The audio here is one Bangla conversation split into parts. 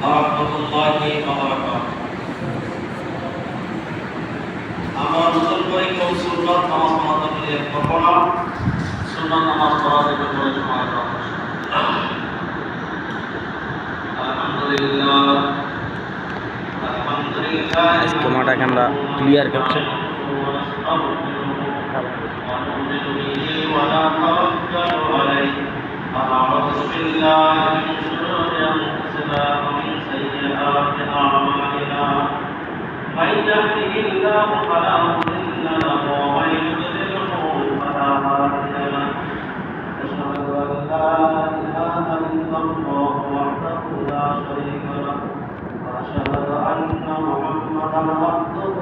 রাহমাতুল্লাহি ওয়া বারাকাতুহু। আমরা নতুন করে কোন সুন্নাত নামাজ পড়াতে গিয়ে করব না। সুন্নাত নামাজ পড়াতে গেলে সময় দাও। আলহামদুলিল্লাহ আলহামদুলিল্লাহ আজকে মাঠা ক্যামেরা ক্লিয়ার করছে। أعوذ بالله من شرور أنفسنا ومن سيئات أعمالنا من يهده الله فلا مضل له ومن يضلله فلا هادي له أشهد أن لا إله إلا الله وحده لا شريك له وأشهد أن محمدا عبده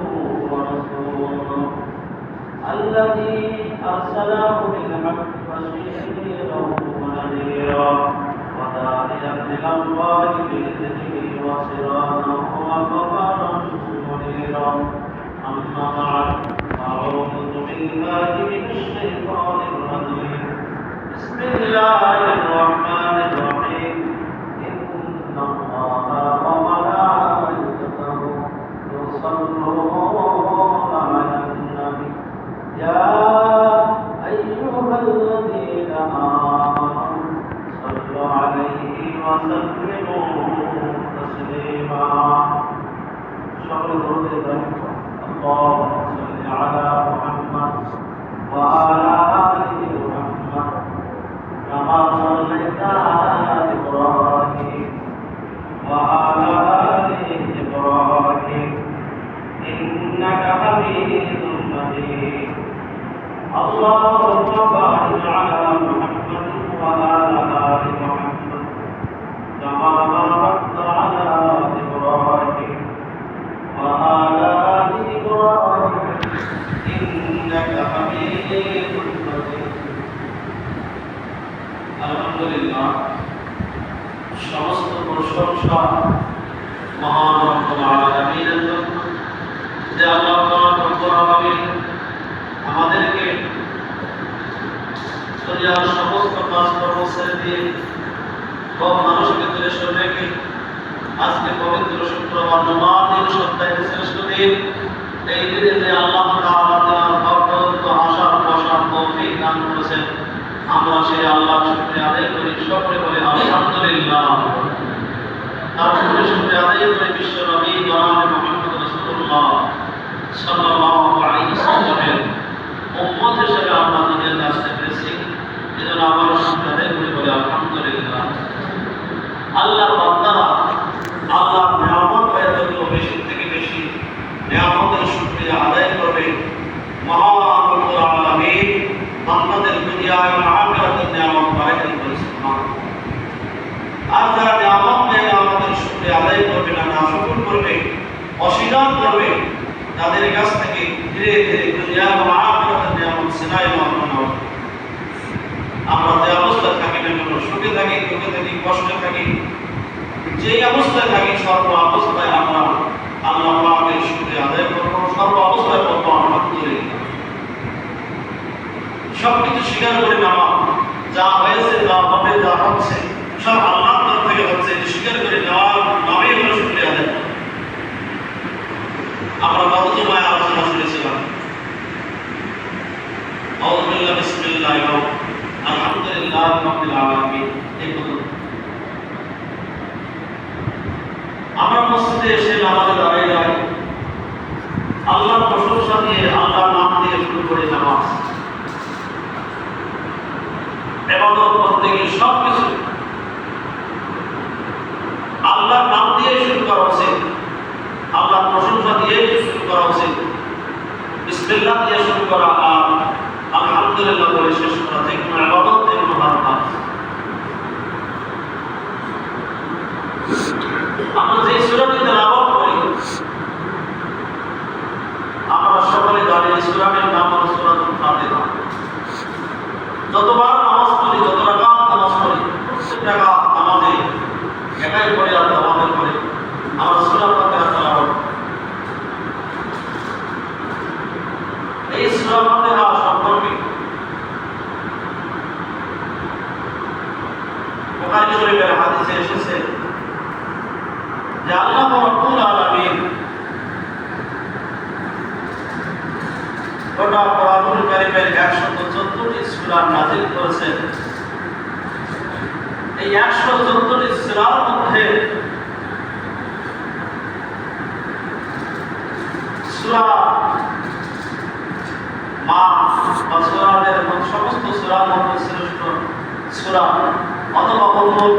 ورسوله الذي أرسله بالحق بشيرا ونذيرا وداعيا إلى الله بإذنه وسراجا وقمرا منيرا أما بعد أعوذ بالله من الشيطان الرجيم بسم الله الرحمن الرحيم إن الله وملائكته يصلون على النبي يا أيها الذين آمنوا صلوا عليه وسلموا تسليما شكر اللهم صل على محمد وعلى آل محمد كما صليت على إبراهيم وعلى آل إبراهيم إنك حميد مجيد اللهم بارك على محمد وعلى آل محمد كما باركت على إبراهيم وعلى آل إبراهيم إنك حميد مجيد الحمد لله সমস্ত প্রশংসা মহান রব্বুল আলামিনের জন্য যে আল্লাহ রব্বুল আলামিন আমাদেরকে দুনিয়ার সমস্ত কাজকর্ম ছেড়ে দিয়ে সব মানুষকে দূরে সরে রেখে আজকে পবিত্র শুক্রবার জুমার দিন সপ্তাহের শ্রেষ্ঠ দিন এই দিনে যে আল্লাহ তাআলা তার ভক্ত আশার বসার তৌফিক দান করেছেন আমরা সেই আল্লাহর শুকরিয়া আদায় করি সকলে বলে আলহামদুলিল্লাহ। তারপরে শুকরিয়া আদায় করি বিশ্ব নবী জনাব মুহাম্মদ রাসূলুল্লাহ সাল্লাল্লাহু আলাইহি ওয়াসাল্লামের উম্মত হিসেবে আমরা দুনিয়াতে আসতে পেরেছি এজন্য আবার শুকরিয়া আদায় করি বলে আলহামদুলিল্লাহ। আল্লাহর বান্দারা আল্লাহর নিয়ামত পেয়ে যত বেশি থেকে বেশি নিয়ামতের শুকরিয়া আদায় করবে মহান রব্বুল আলামিন বান্দাদের দুনিয়া এবং আখিরাতের নিয়ামত বাড়াই দিবেন সুবহানাল্লাহ। আর যারা নিয়ামত পেয়ে আমাদের শুকরিয়া আদায় করবে না নাশকর করবে অস্বীকার করবে তাদের কাছ থেকে ধীরে ধীরে দুনিয়া এবং আখিরাতের নিয়ামত ছিনাই নেওয়া হবে। আমরা যে অবস্থায় থাকি না কেন সুখে থাকি দুঃখে থাকি কষ্টে থাকি যে অবস্থায় থাকি সর্ব অবস্থায় আমরা আল্লাহ পাকের শুকরিয়া আদায় করব সর্ব অবস্থায় বলবো আলহামদুলিল্লাহ। সবকিছু স্বীকার করে নেওয়া যা হয়েছে যা হবে যা হচ্ছে সব আল্লাহর তরফ থেকে হচ্ছে স্বীকার করে নেওয়ার নামেই হলো শুকরিয়া আদায়। আমরা গত জুমায় আলোচনা শুনেছিলাম আউযু বিল্লাহি বিসমিল্লাহি আলহামদুলিল্লাহি রাব্বিল আলামিন। এই কথা আমরা মসজিদে এসে নামাজে দাঁড়িয়ে যাই আল্লাহর প্রশংসা দিয়ে আল্লাহর নাম দিয়ে শুরু করে নামাজ ইবাদত করতে গিয়ে সবকিছু আল্লাহর নাম দিয়ে শুরু করা উচিত, আল্লাহর প্রশংসা দিয়ে শুরু করা উচিত, বিসমিল্লাহ দিয়ে শুরু করা আর আলহামদুলিল্লাহ বলে শেষ করা যে কোনো ইবাদত যে কোনো ভালো কাজ। আমরা যে সূরাটি তেলাওয়াত করি আমরা সকলে জানি সূরাটির নাম হলো সূরাতুল ফাতিহা। যতবার নামাজ পড়ি যত রাকাত নামাজ পড়ি প্রত্যেক রাকাত নামাজে একাই পড়ি আর তাওয়াক্কুল করি আমরা সূরা ফাতিহা তেলাওয়াত। এই সূরা ফাতিহা সম্পর্কে বুখারী শরীফের হাদিসে এসেছে যে আল্লাহ রাব্বুল আলামিন গোটা কোরআনুল কারীমের 114টি সূরা নাযিল করেছেন। এই 114টি সূরার মধ্যে সূরা মা বা সূরাদের সমস্ত সূরার মধ্যে শ্রেষ্ঠ সূরা অথবা উম্মুল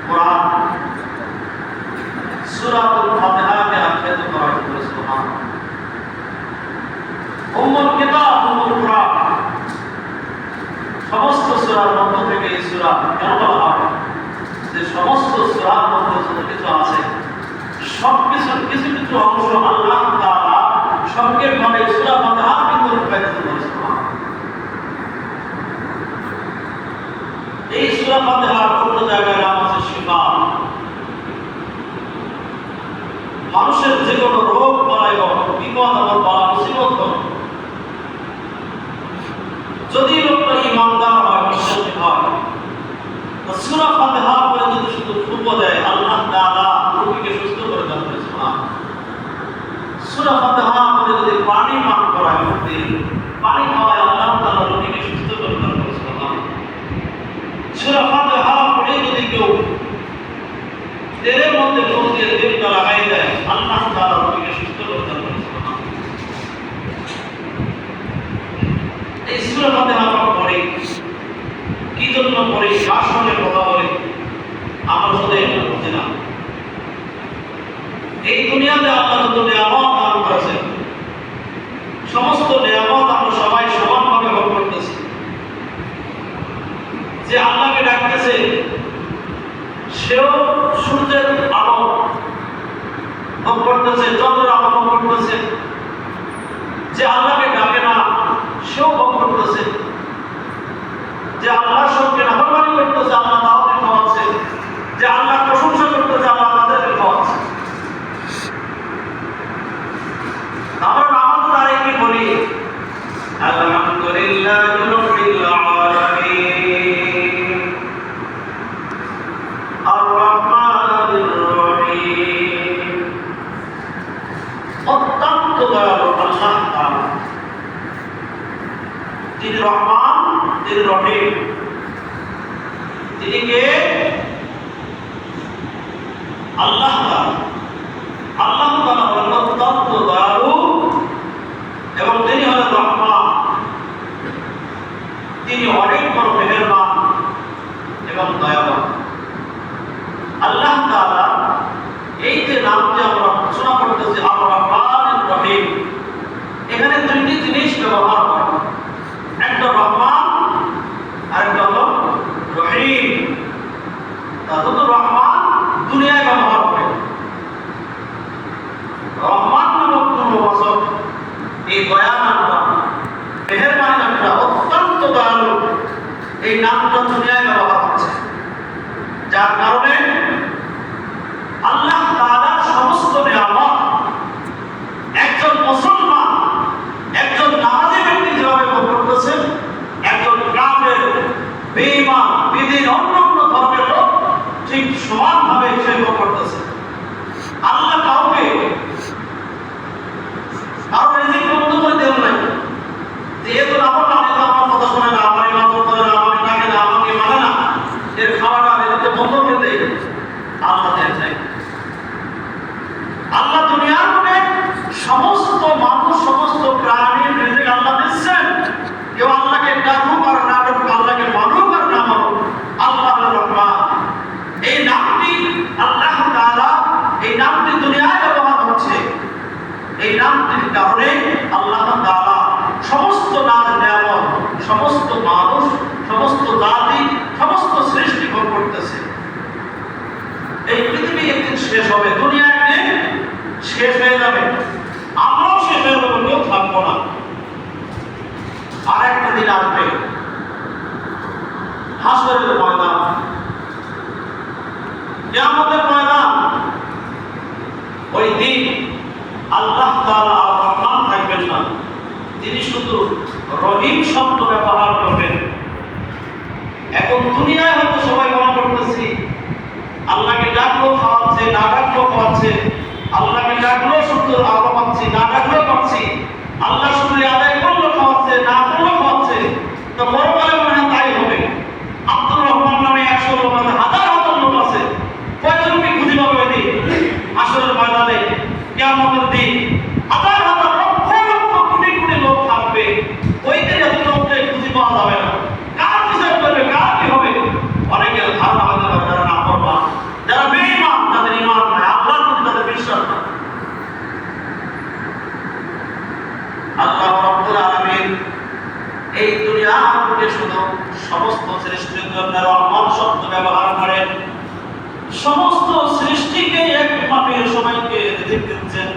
কোরআন সূরাতুল ফাতিহাকে আখ্যায়িত করা হয়েছে। সুবহানাল্লাহ। উম্মুল কিতাব উম্মুল কোরআন সমস্ত সূরার মধ্য থেকে এই সূরা কেন বলা হয় যে সমস্ত সূরার মধ্যে যত কিছু আছে সবকিছু কিছু কিছু অংশ আল্লাহ তাআলা সংক্ষেপভাবে সূরা ফাতিহার ভিতরে প্রকাশিত করেছেন। এই সূরা ফাতিহার অন্য জায়গায় নাম আছে শিফা। মানুষের যে কোনো রোগ বালাই বিপদ এবং বালা মুসিবত হয়, যদি লোকটা ইমানদার হয়, বিশ্বাসী হয়, তো সূরা ফাতিহা পড়ে যদি শুধু ফুঁকো দেয়, আল্লাহ তাআলা রোগীকে সুস্থ করে দেন। সূরা ফাতিহা পড়ে যদি পানি পান করায়, পানি খাওয়ায়, আল্লাহ তাআলা রোগীকে সুস্থ করে দেন। সূরা ফাতিহা পড়ে যদি কেউ তেলের মধ্যে ফোন দিয়ে তেলটা লাগাই দেয়, আল্লাহ তাআলা রোগীকে সুস্থ করে দেন। এই সূরা ফাতিহা আমরা পড়ি কি জন্য পড়ি, কার সঙ্গে কথা বলি, আমরা শুধু এটা বুঝি না। এই দুনিয়াতে আল্লাহ যত নিয়ামত দান করেছেন, সমস্ত নিয়ামত আমরা সবাই সমানভাবে ভোগ করতেছি। যে আল্লাহকে ডাকতেছে সেও সূর্যের আলো ভোগ করতেছে, চন্দ্রের আলো ভোগ করতেছে। যে আল্লাহকে ডাকে না সেও ভোগ করতেছে। যে আল্লাহর সঙ্গে নাফরমানি করতেছে, আল্লাহ তাদেরকে খাওয়াচ্ছে। যে আল্লাহ প্রশংসা করতেছে, আল্লাহ তাদেরকে খাওয়াচ্ছে। আমরা নামাজ দাঁড়িয়ে কি বলি? আলহামদুলিল্লাহি রাব্বিল আলামিন আর রহমানির রহিম। অত্যন্ত দয়ালু আল্লাহ তাআলা, তিনি রহমান, তিনি রহিম। তিনি কে? আল্লাহ তাআলা। আল্লাহ তাআলা হলেন অত্যন্ত দয়ালু এবং তিনি হলেন রহমান। তিনি অনেক বড় মেহেরবান এবং দয়াবান। আল্লাহ তাআলা এই যে নামটি আমরা ঘোষণা করতেছি আর রহমানির রহিম, এখানে দুইটি জিনিস ব্যবহার হয়, একটা রহমান আর একটা হলো রহিম। তাহলে রহমান দুনিয়ায় ব্যবহার করে, রহমান নামক কোন বছর এই দয়া নামটা, মেহেরবানি নামটা, অত্যন্ত দয়ালু এই নামটা দুনিয়ায় ব্যবহার হচ্ছে, যার কারণে আল্লাহ তাআলার সমস্ত নিয়ামত একজন মুসলমান, একজন নামাজি ব্যক্তি যেভাবে ভোগ করতেছেন, একজন কাফের, বেঈমান, বিদীন, অন্য ধর্মের লোক ঠিক সমানভাবে সে ভোগ করতেছে। আল্লাহ কাউকে কারো রিজিক বন্ধ করে দেন নাই যে এ তো নামাজ না, আমার কথা শোনে না, আমার ইবাদত করে না, আমাকে ডাকে না, আমাকে মানে না, এর খাওয়াটা এদেরকে বন্ধ করে দেয়। আল্লাহ দেন নাই। আল্লাহ দুনিয়ার মধ্যে সমস্ত মানুষ, সমস্ত প্রাণীর রিজিক আল্লাহ দিচ্ছেন। কেউ আল্লাহকে ডাকুক আর না ডাকুক, আল্লাহকে মানুক আর না মানুক, আল্লাহ রহমান। এই নামটি আল্লাহ তাআলা, এই নামটি দুনিয়ায় ব্যবহার হচ্ছে। এই নামটির কারণে আল্লাহ তাআলা সমস্ত নাজ নিয়ামত, সমস্ত মানুষ, সমস্ত জাতি, সমস্ত সৃষ্টি ভোগ করতেছে। এই পৃথিবী একদিন শেষ হবে, দুনিয়া একদিন শেষ হয়ে যাবে, আমরাও শেষ হয়ে যাবো, কেউ থাকবো না। আর একটা দিন আসবে, হাসরের ময়দান, কিয়ামতের ময়দান। ওই দিন আল্লাহ তাআলা আর রহমান থাকবেন না, তিনি শুধু রহিম শব্দ ব্যবহার করবেন। এখন দুনিয়ায় হয়তো সবাই মনে করতেছি আল্লাহকে ডাকলো খাওয়াচ্ছে, না ডাকলো হচ্ছে আল্লাহকে ডাকলেও শুধু আলো পাচ্ছি, না ডাকলেও পাচ্ছি। আল্লাহ শুধু আদায় করলেও খাওয়াচ্ছে, না করলেও খাওয়াচ্ছে। তো পরকালে মনে হয় তাই হবে। আব্দুর রহমান নামে 100 লোক আছে, হাজার হাজার লোক আছে। কয়জনকে খুঁজে পাবে ওই দিন হাসরের ময়দানে, কিয়ামতের দিন? হাজার হাজার লক্ষ লক্ষ কোটি কোটি লোক থাকবে। ওই দিন এত লোককে খুঁজে পাওয়া যাবে না। কার বিচার করবে, কার কি হবে? অনেকের ধারণা হতে পারে যারা না করবা, যারা বেঈমান, যাদের ঈমান নাই, আল্লাহর প্রতি তাদের বিশ্বাস নাই। আল্লাহ রাব্বুল আলামিন এই দুনিয়াকে শুধু সমস্ত সৃষ্টির জন্য রহমান শব্দ ব্যবহার করেন। সমস্ত সৃষ্টিকে এক মাপের সবাইকে রিজিক দিচ্ছেন,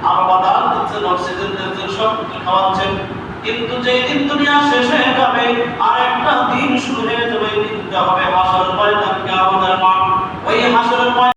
আলো বাতাস দিচ্ছেন, অক্সিজেন দিচ্ছেন, সব কিছু খাওয়াচ্ছেন। কিন্তু যেই দিন দুনিয়া শেষ হয়ে যাবে আর একটা দিন শুরু হয়ে যাবে, দিনটা হবে হাসরের ময়দান, কিয়ামতের মাঠ। ওই হাসরের